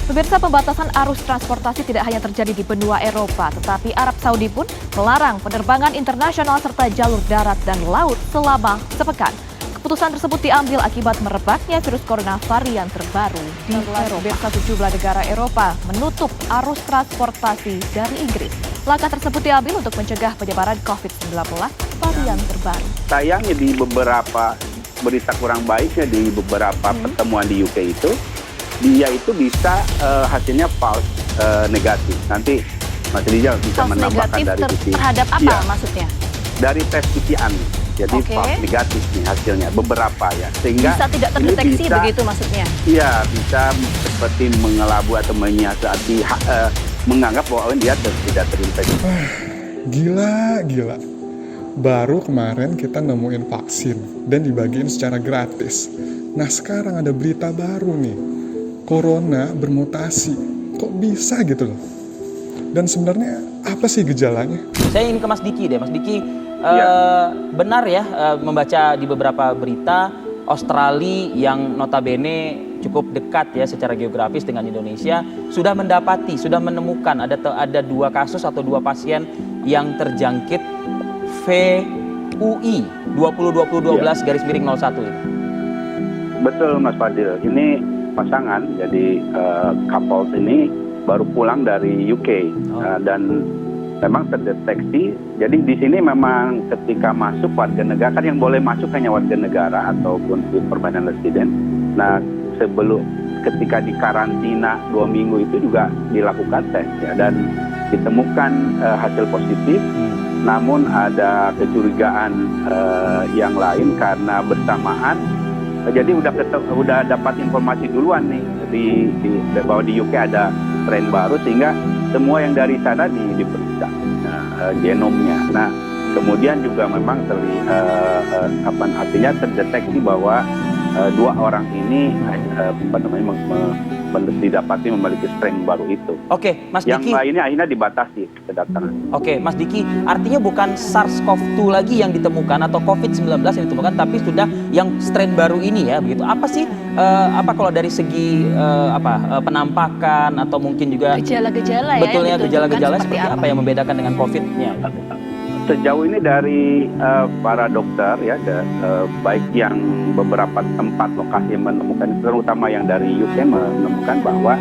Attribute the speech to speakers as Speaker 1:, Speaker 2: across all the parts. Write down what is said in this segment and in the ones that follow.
Speaker 1: Pemirsa, pembatasan arus transportasi tidak hanya terjadi di benua Eropa, tetapi Arab Saudi pun melarang penerbangan internasional serta jalur darat dan laut selama sepekan. Keputusan tersebut diambil akibat merebaknya virus corona varian terbaru di Eropa. Sejumlah negara Eropa menutup arus transportasi dari Inggris. Langkah tersebut diambil untuk mencegah penyebaran COVID-19 varian terbaru.
Speaker 2: Sayangnya di beberapa berita kurang baiknya di beberapa pertemuan di UK itu, dia itu bisa hasilnya false negatif. Nanti Mas Rizal bisa
Speaker 1: false
Speaker 2: menambahkan
Speaker 1: negatif
Speaker 2: dari sisi
Speaker 1: terhadap apa maksudnya?
Speaker 2: Dari tes PCR. Jadi false negatif nih hasilnya beberapa ya, sehingga
Speaker 1: bisa tidak terdeteksi begitu maksudnya?
Speaker 2: Iya, bisa seperti mengelabu atau menyiasati menganggap bahwa dia tidak terinfeksi.
Speaker 3: Gila. Baru kemarin kita nemuin vaksin dan dibagiin secara gratis. Nah sekarang ada berita baru nih, corona bermutasi. Kok bisa gitu loh? Dan sebenarnya apa sih gejalanya?
Speaker 4: Saya ingin ke Mas Diki deh, Mas Diki. Benar ya membaca di beberapa berita Australia yang notabene cukup dekat ya secara geografis dengan Indonesia sudah menemukan ada 2 kasus atau 2 pasien yang terjangkit VUI 2020-12-01 itu.
Speaker 2: Betul Mas Fadil, ini pasangan jadi couple ini baru pulang dari UK dan memang terdeteksi. Jadi di sini memang ketika masuk warga negara, kan yang boleh masuk hanya warga negara ataupun permanent resident. Nah ketika di karantina 2 minggu itu juga dilakukan tes ya, dan ditemukan hasil positif. Namun ada kecurigaan yang lain karena bersamaan. Jadi udah dapat informasi duluan nih bahwa di UK ada tren baru, sehingga semua yang dari sana diperiksa genomnya. Nah kemudian juga memang artinya terdeteksi bahwa 2 orang ini didapati memiliki strain baru itu.
Speaker 4: Oke, Mas Diki.
Speaker 2: Yang lainnya akhirnya dibatasi kedatangan.
Speaker 4: Oke, Mas Diki, artinya bukan SARS-CoV-2 lagi yang ditemukan atau COVID-19 yang ditemukan, tapi sudah yang strain baru ini ya, begitu. Apa sih, kalau dari segi penampakan atau mungkin juga
Speaker 1: gejala-gejala ya?
Speaker 4: Betulnya gejala-gejala seperti apa yang membedakan dengan COVID-nya?
Speaker 2: Sejauh ini dari para dokter ya, baik yang beberapa tempat lokasi yang menemukan, terutama yang dari UK menemukan bahwa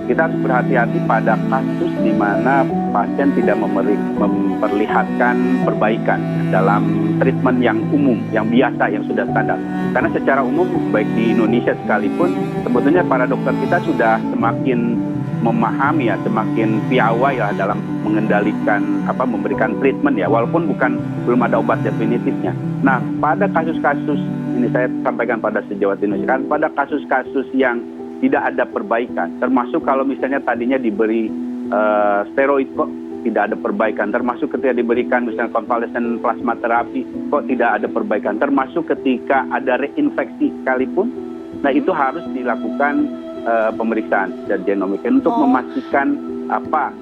Speaker 2: kita harus berhati-hati pada kasus di mana pasien tidak memperlihatkan perbaikan dalam treatment yang umum, yang biasa, yang sudah standar. Karena secara umum baik di Indonesia sekalipun sebetulnya para dokter kita sudah semakin memahami ya, semakin piawai ya dalam mengendalikan memberikan treatment ya, walaupun belum ada obat definitifnya. Nah pada kasus-kasus ini saya sampaikan pada sejawat Indonesia, kan pada kasus-kasus yang tidak ada perbaikan, termasuk kalau misalnya tadinya diberi steroid kok tidak ada perbaikan, termasuk ketika diberikan misalnya convalescent plasma terapi kok tidak ada perbaikan, termasuk ketika ada reinfeksi sekalipun. Nah itu harus dilakukan pemeriksaan dan genomik untuk memastikan apakah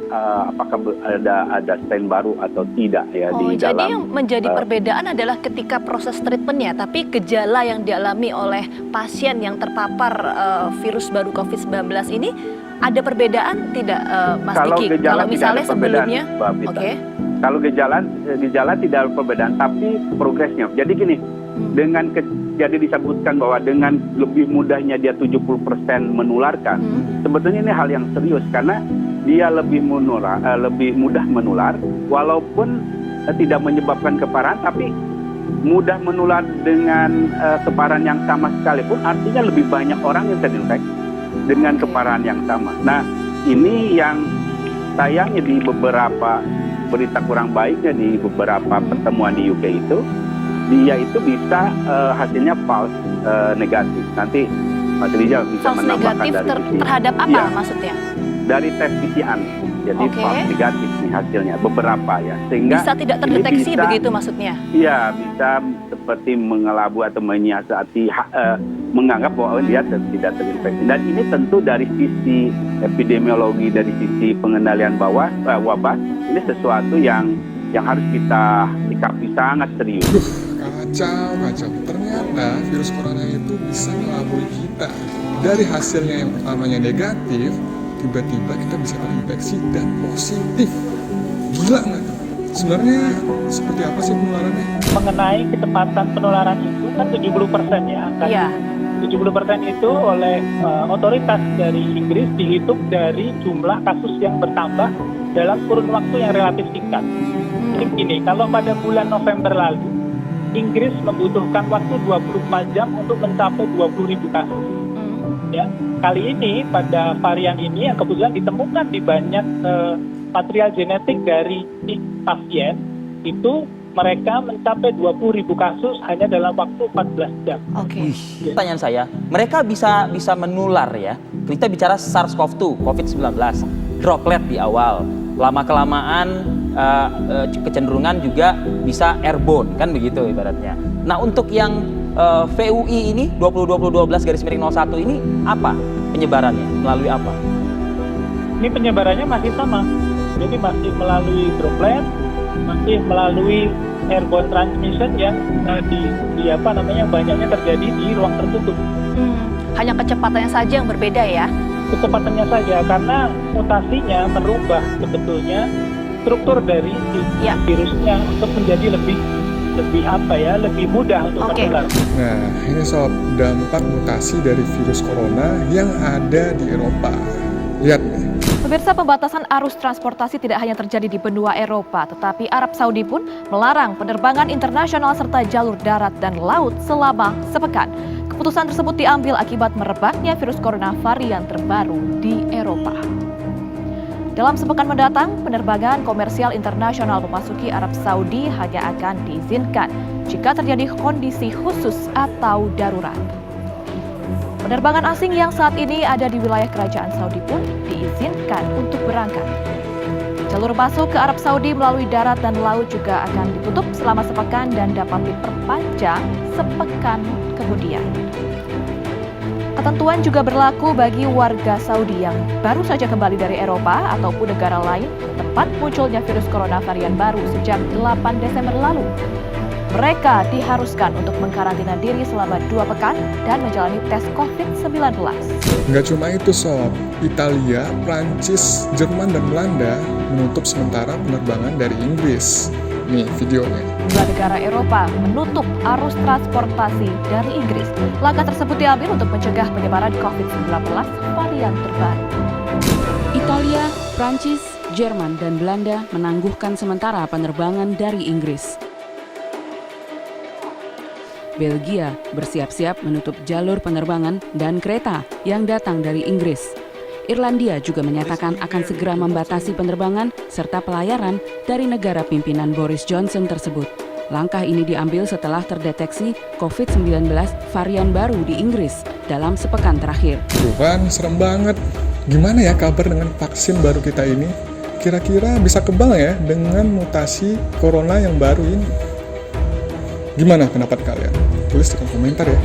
Speaker 2: ada strain baru atau tidak ya di dalam.
Speaker 1: Jadi yang menjadi perbedaan adalah ketika proses treatmentnya, tapi gejala yang dialami oleh pasien yang terpapar virus baru COVID-19 ini ada perbedaan tidak, Mas Diki? Kalau misalnya sebelumnya,
Speaker 2: kalau gejala tidak ada perbedaan, tapi progresnya. Jadi gini, jadi disebutkan bahwa dengan lebih mudahnya dia 70% menularkan, sebetulnya ini hal yang serius karena dia lebih mudah menular, walaupun tidak menyebabkan keparahan, tapi mudah menular dengan keparahan yang sama sekalipun, artinya lebih banyak orang yang terinfeksi dengan keparahan yang sama. Nah ini yang sayangnya di beberapa berita kurang baiknya di beberapa pertemuan di UK itu, dia itu bisa hasilnya false negatif. Nanti Mas Rizal bisa menambahkan dari sisi
Speaker 1: terhadap apa maksudnya?
Speaker 2: Dari tes PCR, jadi false negatif nih hasilnya beberapa ya, sehingga
Speaker 1: bisa tidak terdeteksi begitu maksudnya? Iya,
Speaker 2: bisa seperti mengelabu atau menyiasati menganggap bahwa dia tidak terinfeksi. Dan ini tentu dari sisi epidemiologi, dari sisi pengendalian wabah, ini sesuatu yang harus kita sikapi sangat serius.
Speaker 3: kacau. Ternyata virus corona itu bisa mengelabui kita. Dari hasilnya yang pertamanya negatif, tiba-tiba kita bisa terinfeksi dan positif. Gila nggak tuh? Sebenarnya seperti apa sih penularannya?
Speaker 5: Mengenai kecepatan penularan itu kan 70% ya.
Speaker 1: Iya.
Speaker 5: 70% itu oleh otoritas dari Inggris dihitung dari jumlah kasus yang bertambah dalam kurun waktu yang relatif singkat. Jadi begini, kalau pada bulan November lalu, Inggris membutuhkan waktu 24 jam untuk mencapai 20.000 kasus. Ya, kali ini pada varian ini yang kebetulan ditemukan di banyak material genetik dari pasien, itu mereka mencapai 20.000 kasus hanya dalam waktu 14 jam.
Speaker 1: Oke.
Speaker 4: Pertanyaan saya, mereka bisa menular ya. Kita bicara SARS-CoV-2, COVID-19, droplet di awal, lama-kelamaan kecenderungan juga bisa airborne, kan begitu ibaratnya. Nah untuk yang VUI ini 2020-12-01 ini apa penyebarannya? Melalui apa?
Speaker 5: Ini penyebarannya masih sama, jadi masih melalui droplet, masih melalui airborne transmission yang banyaknya terjadi di ruang tertutup.
Speaker 1: Hanya kecepatannya saja yang berbeda ya.
Speaker 5: Kecepatannya saja, karena mutasinya merubah sebetulnya struktur dari virusnya untuk menjadi lebih mudah untuk menular.
Speaker 3: Nah, ini sob, dampak mutasi dari virus corona yang ada di Eropa. Lihat nih.
Speaker 1: Pemirsa, pembatasan arus transportasi tidak hanya terjadi di benua Eropa, tetapi Arab Saudi pun melarang penerbangan internasional serta jalur darat dan laut selama sepekan. Keputusan tersebut diambil akibat merebaknya virus corona varian terbaru di Eropa. Dalam sepekan mendatang, penerbangan komersial internasional memasuki Arab Saudi hanya akan diizinkan jika terjadi kondisi khusus atau darurat. Penerbangan asing yang saat ini ada di wilayah kerajaan Saudi pun diizinkan untuk berangkat. Jalur masuk ke Arab Saudi melalui darat dan laut juga akan ditutup selama sepekan dan dapat diperpanjang sepekan kemudian. Ketentuan juga berlaku bagi warga Saudi yang baru saja kembali dari Eropa ataupun negara lain tempat munculnya virus corona varian baru sejak 8 Desember lalu. Mereka diharuskan untuk mengkarantina diri selama 2 pekan dan menjalani tes COVID-19.
Speaker 3: Nggak cuma itu sob, Italia, Prancis, Jerman, dan Belanda menutup sementara penerbangan dari Inggris. Nih videonya.
Speaker 1: Dua negara Eropa menutup arus transportasi dari Inggris. Langkah tersebut diambil untuk mencegah penyebaran COVID-19 varian terbaru.
Speaker 6: Italia, Prancis, Jerman, dan Belanda menangguhkan sementara penerbangan dari Inggris. Belgia bersiap-siap menutup jalur penerbangan dan kereta yang datang dari Inggris. Irlandia juga menyatakan akan segera membatasi penerbangan serta pelayaran dari negara pimpinan Boris Johnson tersebut. Langkah ini diambil setelah terdeteksi COVID-19 varian baru di Inggris dalam sepekan terakhir.
Speaker 3: Tuh kan, serem banget. Gimana ya kabar dengan vaksin baru kita ini? Kira-kira bisa kebal ya dengan mutasi corona yang baru ini? Gimana pendapat kalian? Tulis di kolom komentar ya.